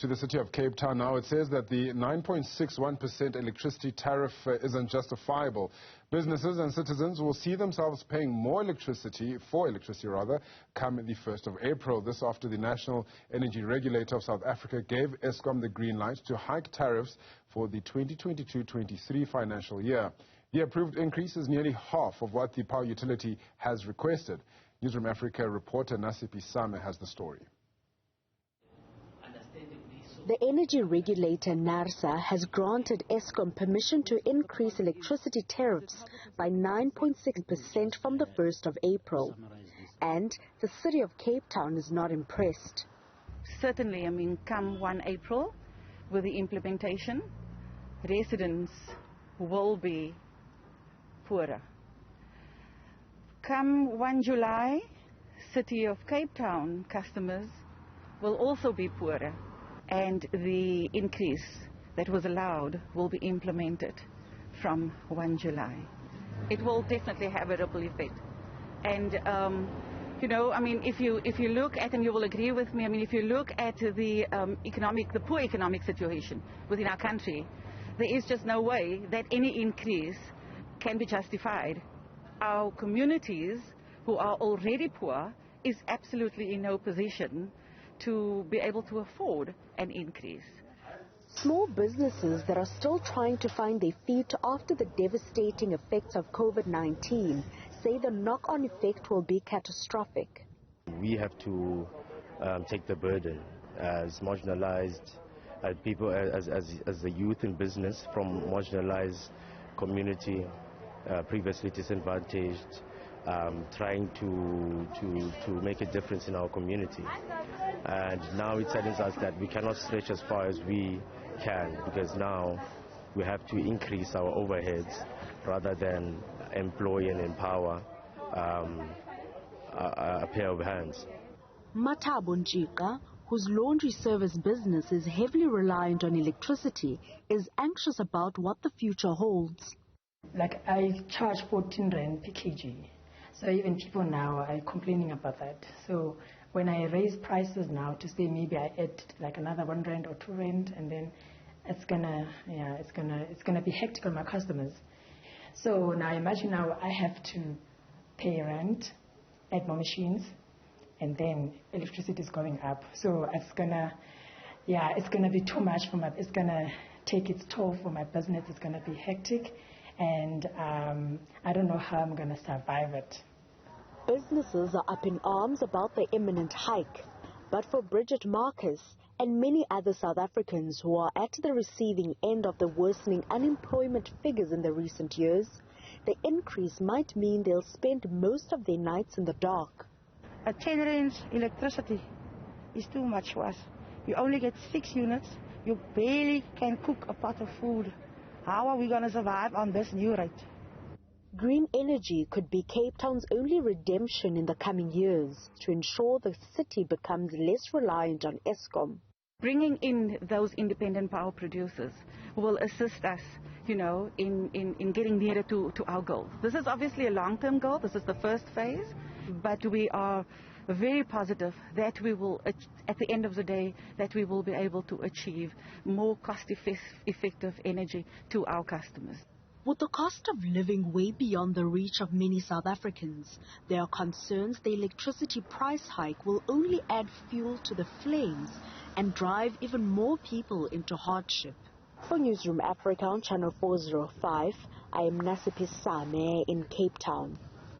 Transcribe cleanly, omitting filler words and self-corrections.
To the city of Cape Town now, it says that the 9.61% electricity tariff is unjustifiable. Businesses and citizens will see themselves paying more electricity, come the 1st of April. This after the National Energy Regulator of South Africa gave Eskom the green light to hike tariffs for the 2022-23 financial year. The approved increase is nearly half of what the power utility has requested. Newzroom Afrika reporter Nasiphi Same has the story. The energy regulator, NERSA, has granted Eskom permission to increase electricity tariffs by 9.6% from the 1st of April. And the city of Cape Town is not impressed. Certainly, come 1 April, with the implementation, residents will be poorer. Come 1 July, city of Cape Town customers will also be poorer. And the increase that was allowed will be implemented from 1 July. It will definitely have a ripple effect. And, if you look at, and you will agree with me, if you look at the poor economic situation within our country, there is just no way that any increase can be justified. Our communities who are already poor is absolutely in no position to be able to afford an increase. Small businesses that are still trying to find their feet after the devastating effects of COVID-19 say the knock-on effect will be catastrophic. We have to take the burden as marginalized people, as the youth in business from marginalized community, previously disadvantaged, trying to make a difference in our community. And now it tells us that we cannot stretch as far as we can, because now we have to increase our overheads rather than employ and empower a pair of hands. Matabo Njika, whose laundry service business is heavily reliant on electricity, is anxious about what the future holds. Like, I charge 14 rand per kg. So even people now are complaining about that. So when I raise prices now to say maybe I add like another 1 rand or 2 rand, and then it's gonna be hectic on my customers. So now imagine now I have to pay rent, add more machines, and then electricity is going up. So it's gonna be too much for my. It's gonna take its toll for my business. It's gonna be hectic, and I don't know how I'm gonna survive it. Businesses are up in arms about the imminent hike. But for Bridget Marcus and many other South Africans who are at the receiving end of the worsening unemployment figures in the recent years, the increase might mean they'll spend most of their nights in the dark. A 10 rand electricity is too much for us. You only get 6 units. You barely can cook a pot of food. How are we going to survive on this new rate? Green energy could be Cape Town's only redemption in the coming years to ensure the city becomes less reliant on Eskom. Bringing in those independent power producers will assist us, in getting nearer to our goals. This is obviously a long-term goal. This is the first phase, but we are very positive that we will, at the end of the day, that we will be able to achieve more cost-effective energy to our customers. With the cost of living way beyond the reach of many South Africans, there are concerns the electricity price hike will only add fuel to the flames and drive even more people into hardship. For Newzroom Afrika on Channel 405, I am Nasiphi Same in Cape Town.